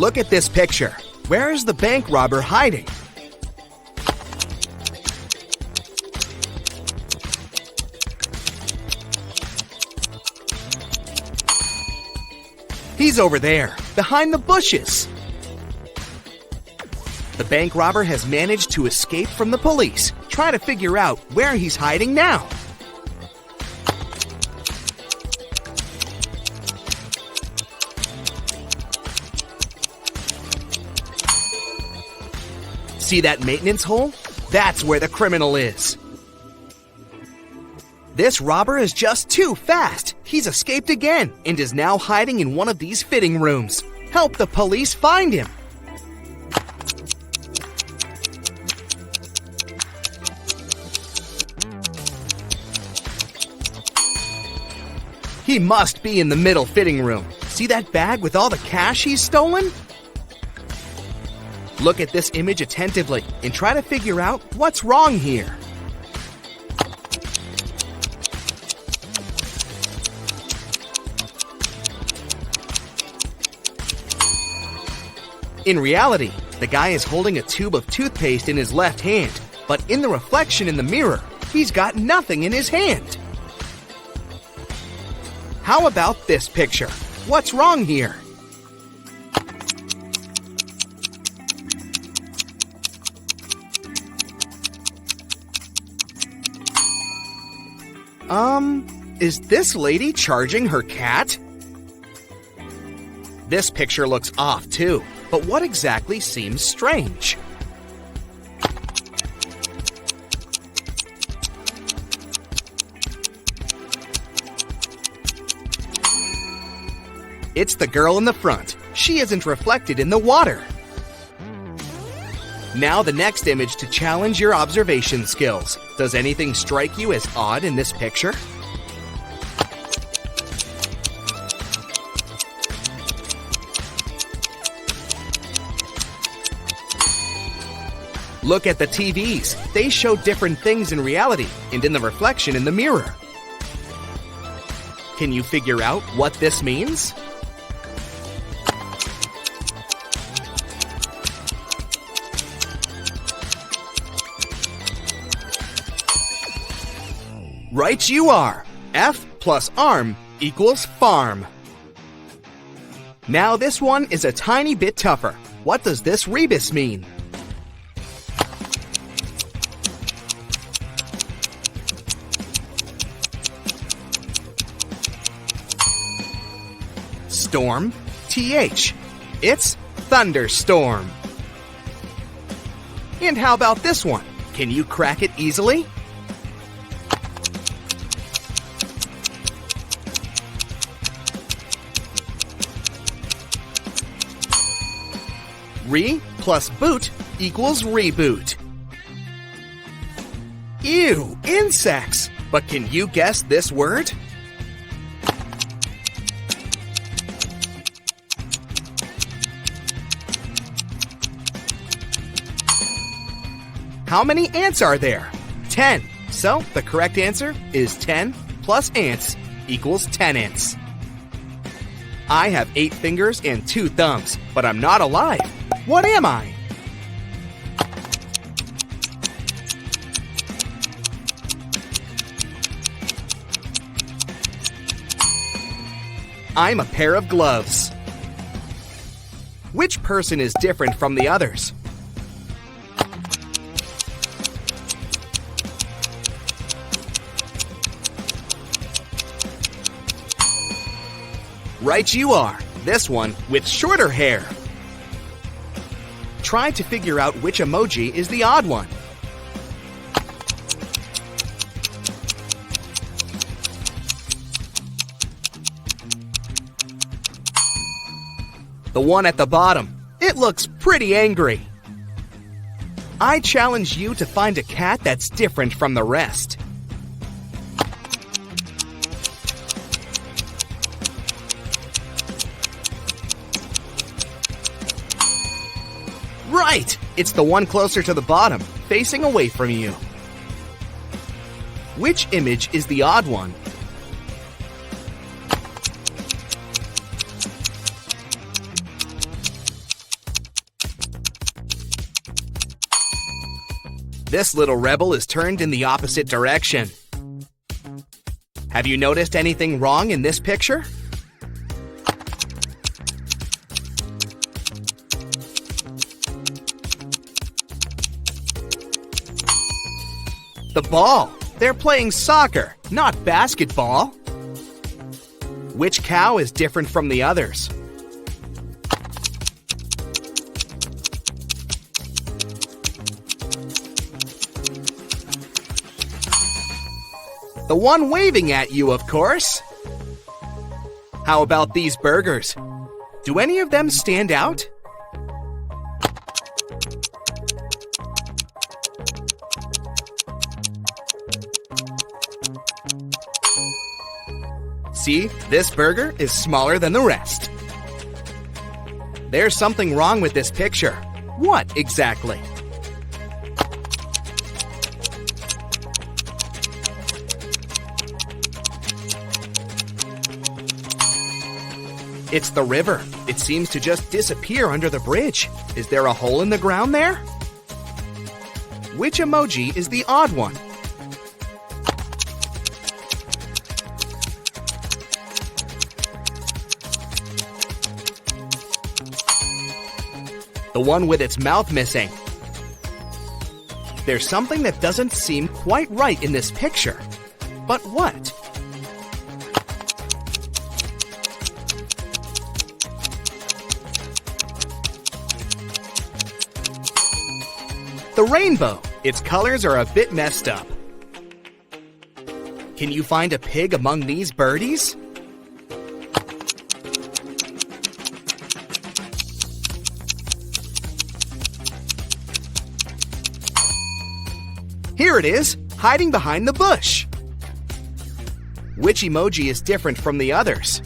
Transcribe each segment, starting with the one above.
Look at this picture. Where is the bank robber hiding? He's over there, behind the bushes. The bank robber has managed to escape from the police. Try to figure out where he's hiding now. See that maintenance hole? That's where the criminal is. This robber is just too fast. He's escaped again and is now hiding in one of these fitting rooms. Help the police find him. He must be in the middle fitting room. See that bag with all the cash he's stolen? Look at this image attentively and try to figure out what's wrong here. In reality, the guy is holding a tube of toothpaste in his left hand, but in the reflection in the mirror, he's got nothing in his hand. How about this picture? What's wrong here? Is this lady charging her cat? This picture looks off too, but what exactly seems strange? It's the girl in the front. She isn't reflected in the water. Now the next image to challenge your observation skills. Does anything strike you as odd in this picture? Look at the TVs. They show different things in reality and in the reflection in the mirror. Can you figure out what this means? Right you are. F plus arm equals farm. Now this one is a tiny bit tougher. What does this rebus mean? Storm, TH. It's thunderstorm. And how about this one? Can you crack it easily? Re plus boot equals reboot. Ew, insects! But can you guess this word? How many ants are there? 10. So the correct answer is 10 plus ants equals 10 ants. I have 8 fingers and 2 thumbs, but I'm not alive. What am I? I'm a pair of gloves. Which person is different from the others? Right you are. This one with shorter hair. Try to figure out which emoji is the odd one. The one at the bottom. It looks pretty angry. I challenge you to find a cat that's different from the rest. Right! It's the one closer to the bottom, facing away from you. Which image is the odd one? This little rebel is turned in the opposite direction. Have you noticed anything wrong in this picture? The ball. They're playing soccer, not basketball. Which cow is different from the others? The one waving at you, of course. How about these burgers? Do any of them stand out? See, this burger is smaller than the rest. There's something wrong with this picture. What exactly? It's the river. It seems to just disappear under the bridge. Is there a hole in the ground there? Which emoji is the odd one? The one with its mouth missing. There's something that doesn't seem quite right in this picture. But what? The rainbow. Its colors are a bit messed up. Can you find a pig among these birdies? Here it is, hiding behind the bush. Which emoji is different from the others?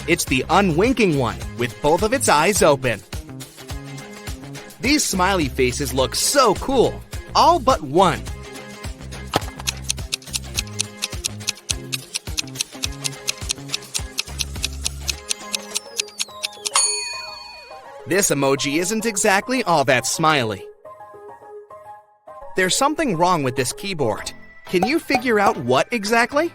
It's the unwinking one, with both of its eyes open. These smiley faces look so cool, all but one. This emoji isn't exactly all that smiley. There's something wrong with this keyboard. Can you figure out what exactly?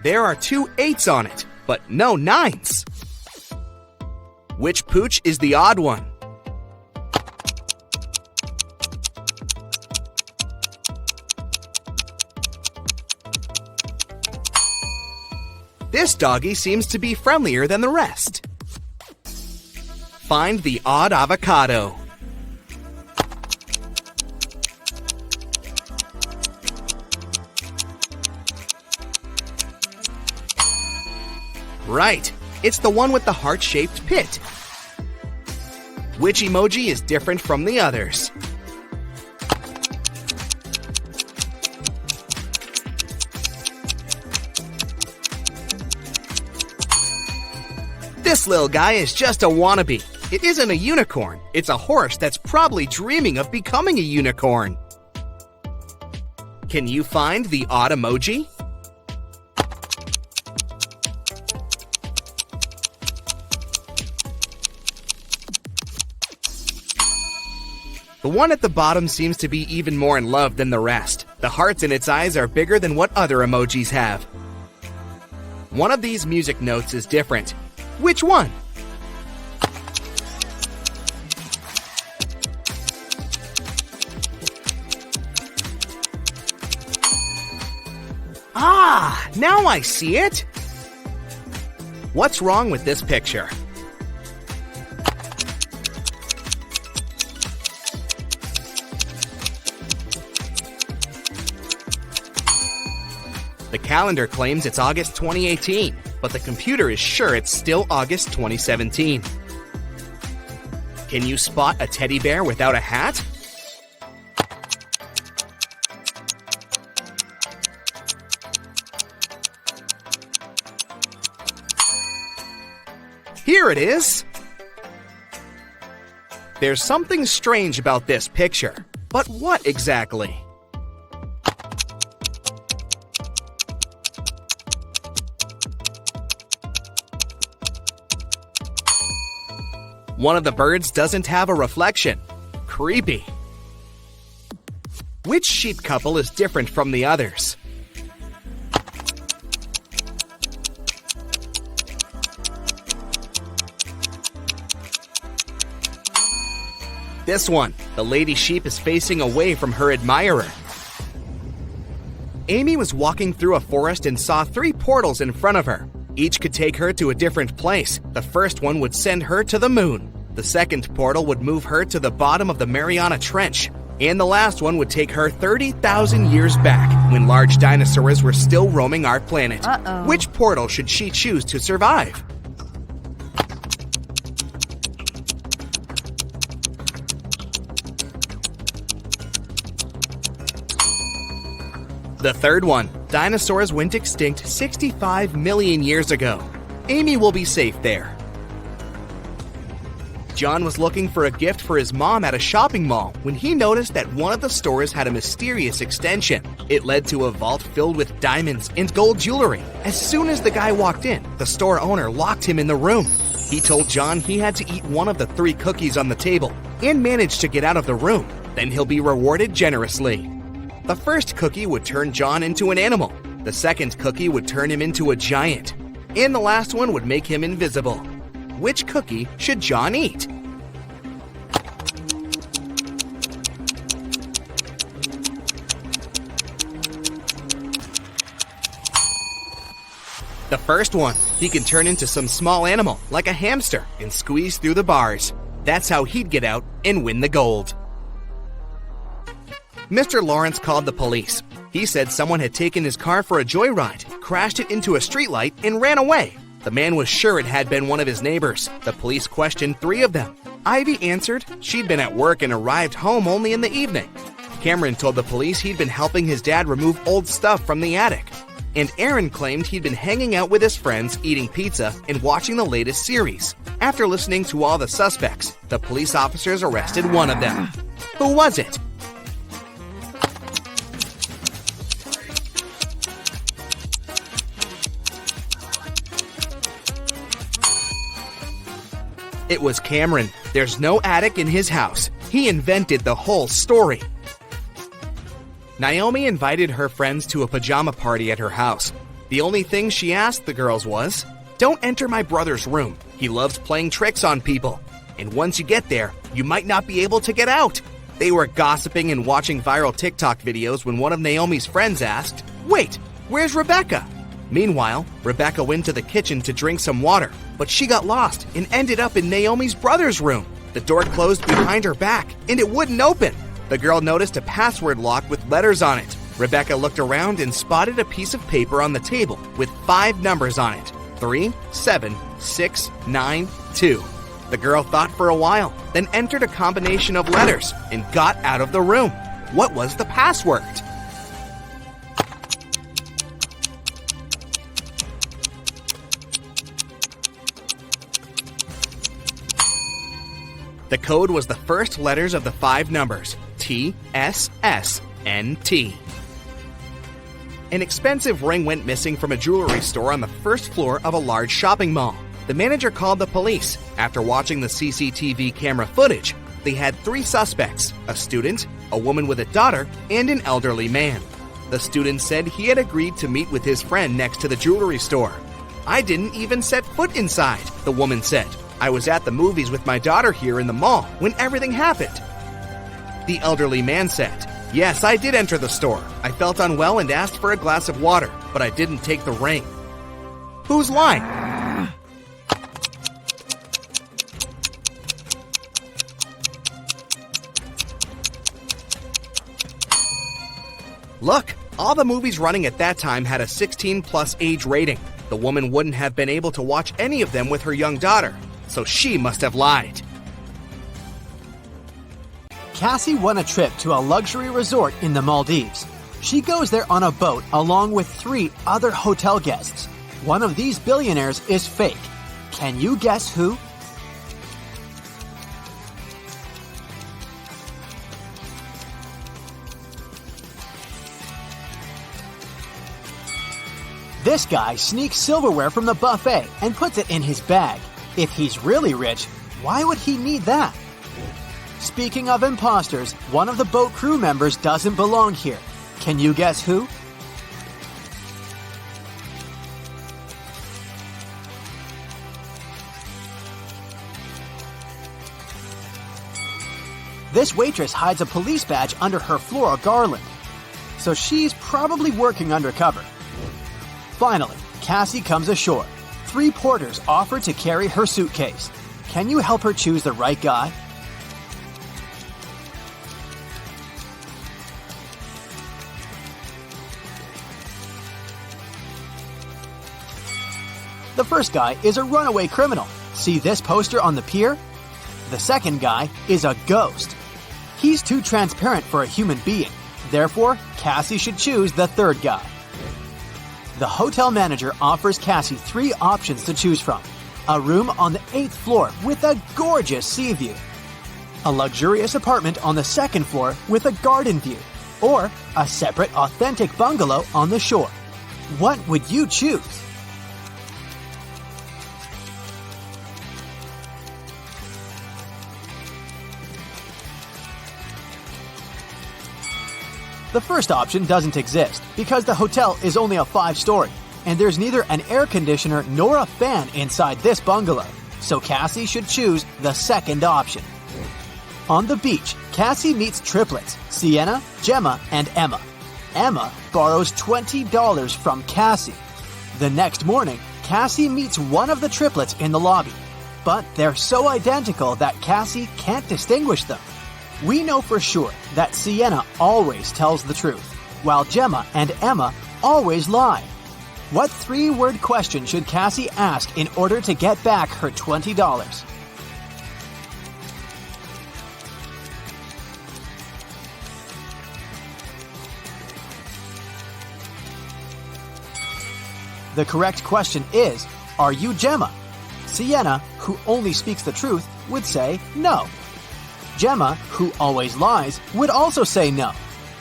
There are 2 8s on it, but no 9s. Which pooch is the odd one? This doggy seems to be friendlier than the rest. Find the odd avocado. Right, it's the one with the heart-shaped pit. Which emoji is different from the others? This little guy is just a wannabe. It isn't a unicorn. It's a horse that's probably dreaming of becoming a unicorn. Can you find the odd emoji? The one at the bottom seems to be even more in love than the rest. The hearts in its eyes are bigger than what other emojis have. One of these music notes is different. Which one? Ah, now I see it. What's wrong with this picture? The calendar claims it's August 2018, but the computer is sure it's still August 2017. Can you spot a teddy bear without a hat? Here it is! There's something strange about this picture. But what exactly? One of the birds doesn't have a reflection. Creepy. Which sheep couple is different from the others? This one. The lady sheep is facing away from her admirer. Amy was walking through a forest and saw 3 portals in front of her. Each could take her to a different place. The first one would send her to the moon. The second portal would move her to the bottom of the Mariana Trench. And the last one would take her 30,000 years back, when large dinosaurs were still roaming our planet. Which portal should she choose to survive? The third one. Dinosaurs went extinct 65 million years ago. Amy will be safe there. John was looking for a gift for his mom at a shopping mall when he noticed that one of the stores had a mysterious extension. It led to a vault filled with diamonds and gold jewelry. As soon as the guy walked in, the store owner locked him in the room. He told John he had to eat one of the 3 cookies on the table and manage to get out of the room. Then he'll be rewarded generously. The first cookie would turn John into an animal. The second cookie would turn him into a giant. And the last one would make him invisible. Which cookie should John eat? The first one. He can turn into some small animal, like a hamster, and squeeze through the bars. That's how he'd get out and win the gold. Mr. Lawrence called the police. He said someone had taken his car for a joyride, crashed it into a streetlight, and ran away. The man was sure it had been one of his neighbors. The police questioned 3 of them. Ivy answered she'd been at work and arrived home only in the evening. Cameron told the police he'd been helping his dad remove old stuff from the attic. And Aaron claimed he'd been hanging out with his friends, eating pizza, and watching the latest series. After listening to all the suspects, the police officers arrested one of them. Who was it? It was Cameron. There's no attic in his house. He invented the whole story. Naomi invited her friends to a pajama party at her house. The only thing she asked the girls was, "Don't enter my brother's room. He loves playing tricks on people. And once you get there, you might not be able to get out." They were gossiping and watching viral TikTok videos when one of Naomi's friends asked, "Wait, where's Rebecca?" Meanwhile, Rebecca went to the kitchen to drink some water, but she got lost and ended up in Naomi's brother's room. The door closed behind her back, and it wouldn't open. The girl noticed a password lock with letters on it. Rebecca looked around and spotted a piece of paper on the table with 5 numbers on it: 3, 7, 6, 9, 2. The girl thought for a while, then entered a combination of letters and got out of the room. What was the password? The code was the first letters of the 5 numbers, T, S, S, N, T. An expensive ring went missing from a jewelry store on the first floor of a large shopping mall. The manager called the police. After watching the CCTV camera footage, they had 3 suspects: a student, a woman with a daughter, and an elderly man. The student said he had agreed to meet with his friend next to the jewelry store. "I didn't even set foot inside," the woman said. "I was at the movies with my daughter here in the mall when everything happened." The elderly man said, "Yes, I did enter the store. I felt unwell and asked for a glass of water, but I didn't take the ring." Who's lying? Look, all the movies running at that time had a 16+ age rating. The woman wouldn't have been able to watch any of them with her young daughter, so she must have lied. Cassie won a trip to a luxury resort in the Maldives. She goes there on a boat along with 3 other hotel guests. One of these billionaires is fake. Can you guess who? This guy sneaks silverware from the buffet and puts it in his bag. If he's really rich, why would he need that? Speaking of imposters, one of the boat crew members doesn't belong here. Can you guess who? This waitress hides a police badge under her floral garland, so she's probably working undercover. Finally, Cassie comes ashore. 3 porters offer to carry her suitcase. Can you help her choose the right guy? The first guy is a runaway criminal. See this poster on the pier? The second guy is a ghost. He's too transparent for a human being. Therefore, Cassie should choose the third guy. The hotel manager offers Cassie 3 options to choose from. A room on the 8th floor with a gorgeous sea view. A luxurious apartment on the 2nd floor with a garden view. Or a separate authentic bungalow on the shore. What would you choose? The first option doesn't exist because the hotel is only a 5-story, and there's neither an air conditioner nor a fan inside this bungalow, so Cassie should choose the second option. On the beach, Cassie meets triplets, Sienna, Gemma, and Emma. Emma borrows $20 from Cassie. The next morning, Cassie meets one of the triplets in the lobby, but they're so identical that Cassie can't distinguish them. We know for sure that Sienna always tells the truth, while Gemma and Emma always lie. What 3-word question should Cassie ask in order to get back her $20? The correct question is, are you Gemma? Sienna, who only speaks the truth, would say no. Gemma, who always lies, would also say no.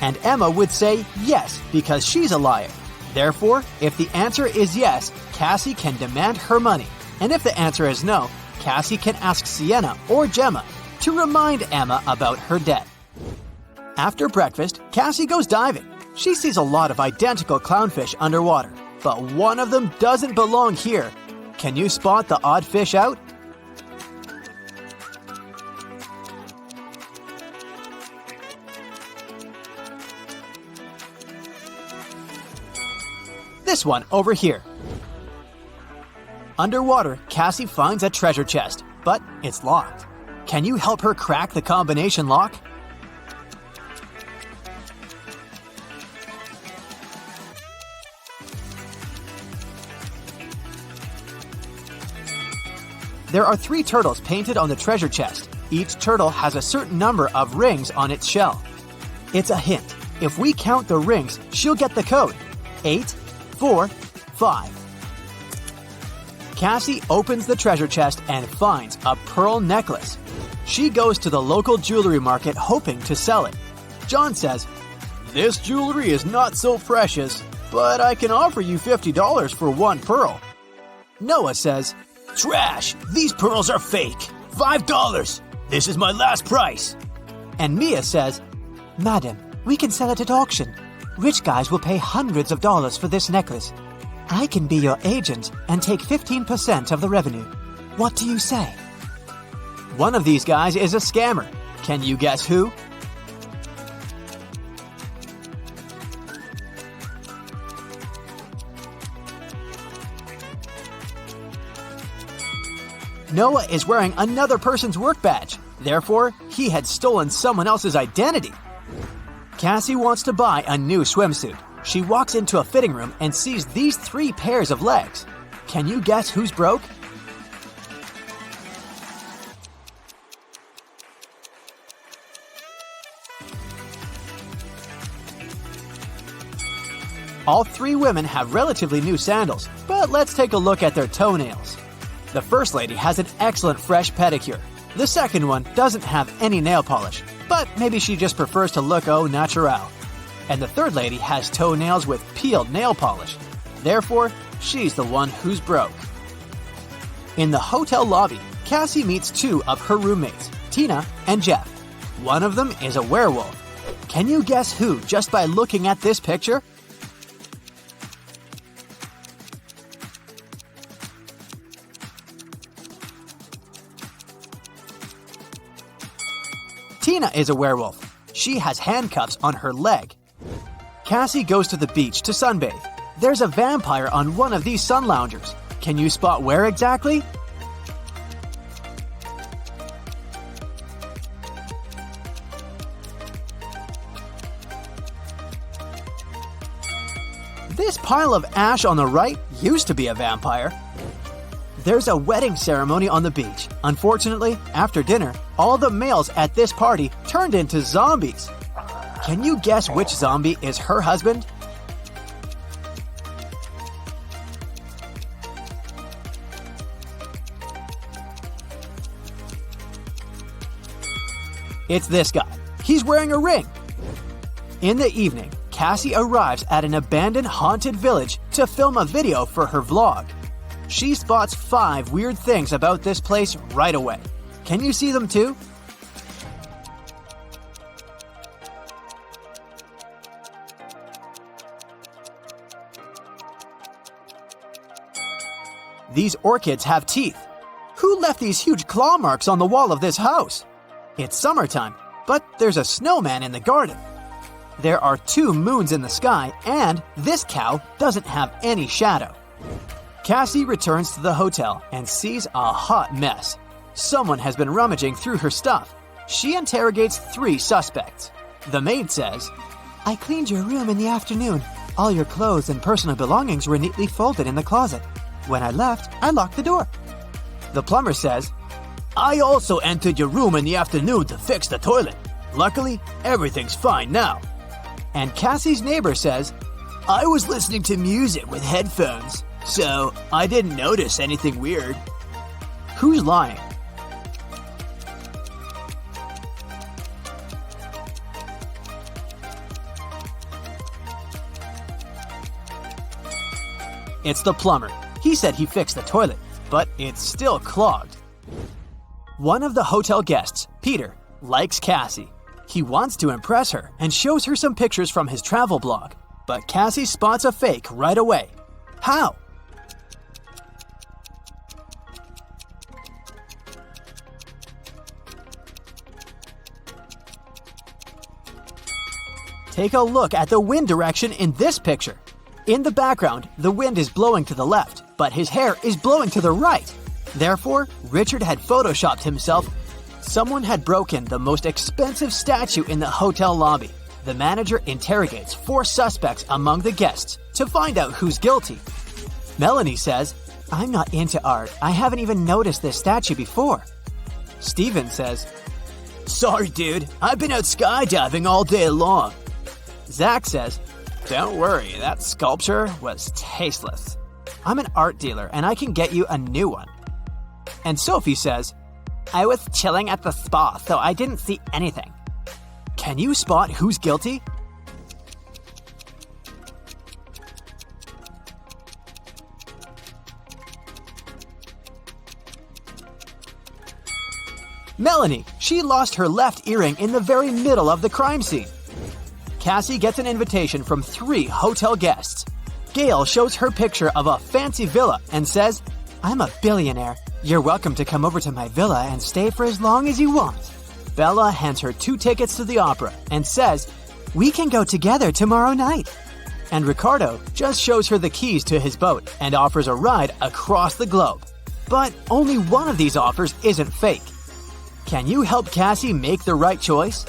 And Emma would say yes because she's a liar. Therefore, if the answer is yes, Cassie can demand her money. And if the answer is no, Cassie can ask Sienna or Gemma to remind Emma about her debt. After breakfast, Cassie goes diving. She sees a lot of identical clownfish underwater, but one of them doesn't belong here. Can you spot the odd fish out? This one over here. Underwater, Cassie finds a treasure chest, but it's locked. Can you help her crack the combination lock? There are 3 turtles painted on the treasure chest. Each turtle has a certain number of rings on its shell. It's a hint. If we count the rings, she'll get the code. 8, 4, 5. Cassie opens the treasure chest and finds a pearl necklace. She goes to the local jewelry market hoping to sell it. John says, "This jewelry is not so precious, but I can offer you $50 for 1 pearl." Noah says, "Trash! These pearls are fake! $5! This is my last price!" And Mia says, "Madam, we can sell it at auction. Rich guys will pay hundreds of dollars for this necklace. I can be your agent and take 15% of the revenue. What do you say?" One of these guys is a scammer. Can you guess who? Noah is wearing another person's work badge. Therefore, he had stolen someone else's identity. Cassie wants to buy a new swimsuit. She walks into a fitting room and sees these 3 pairs of legs. Can you guess who's broke? All 3 women have relatively new sandals, but let's take a look at their toenails. The first lady has an excellent fresh pedicure. The second one doesn't have any nail polish, but maybe she just prefers to look au naturel. And the third lady has toenails with peeled nail polish. Therefore, she's the one who's broke. In the hotel lobby, Cassie meets two of her roommates, Tina and Jeff. One of them is a werewolf. Can you guess who just by looking at this picture? Tina is a werewolf. She has handcuffs on her leg. Cassie goes to the beach to sunbathe. There's a vampire on one of these sun loungers. Can you spot where exactly? This pile of ash on the right used to be a vampire. There's a wedding ceremony on the beach. Unfortunately, after dinner, all the males at this party turned into zombies. Can you guess which zombie is her husband? It's this guy. He's wearing a ring. In the evening, Cassie arrives at an abandoned haunted village to film a video for her vlog. She spots 5 weird things about this place right away. Can you see them too? These orchids have teeth. Who left these huge claw marks on the wall of this house? It's summertime, but there's a snowman in the garden. There are 2 moons in the sky, and this cow doesn't have any shadow. Cassie returns to the hotel and sees a hot mess. Someone has been rummaging through her stuff. She interrogates 3 suspects. The maid says, "I cleaned your room in the afternoon. All your clothes and personal belongings were neatly folded in the closet. When I left, I locked the door." The plumber says, "I also entered your room in the afternoon to fix the toilet. Luckily, everything's fine now." And Cassie's neighbor says, "I was listening to music with headphones, so I didn't notice anything weird." Who's lying? It's the plumber. He said he fixed the toilet, but it's still clogged. One of the hotel guests, Peter, likes Cassie. He wants to impress her and shows her some pictures from his travel blog, but Cassie spots a fake right away. How? Take a look at the wind direction in this picture. In the background, the wind is blowing to the left, but his hair is blowing to the right. Therefore, Richard had photoshopped himself. Someone had broken the most expensive statue in the hotel lobby. The manager interrogates 4 suspects among the guests to find out who's guilty. Melanie says, "I'm not into art. I haven't even noticed this statue before." Steven says, "Sorry, dude. I've been out skydiving all day long." Zach says, "Don't worry, that sculpture was tasteless. I'm an art dealer and I can get you a new one." And Sophie says, "I was chilling at the spa, so I didn't see anything." Can you spot who's guilty? Melanie, she lost her left earring in the very middle of the crime scene. Cassie gets an invitation from 3 hotel guests. Gail shows her picture of a fancy villa and says, "I'm a billionaire. You're welcome to come over to my villa and stay for as long as you want." Bella hands her 2 tickets to the opera and says, "We can go together tomorrow night." And Ricardo just shows her the keys to his boat and offers a ride across the globe. But only one of these offers isn't fake. Can you help Cassie make the right choice?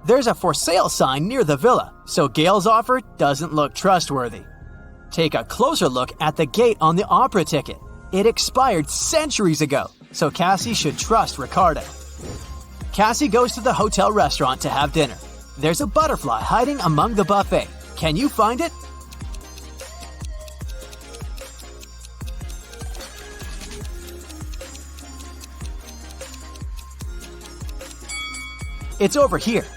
There's a for sale sign near the villa, so Gail's offer doesn't look trustworthy. Take a closer look at the gate on the opera ticket. It expired centuries ago, so Cassie should trust Ricardo. Cassie goes to the hotel restaurant to have dinner. There's a butterfly hiding among the buffet. Can you find it? It's over here.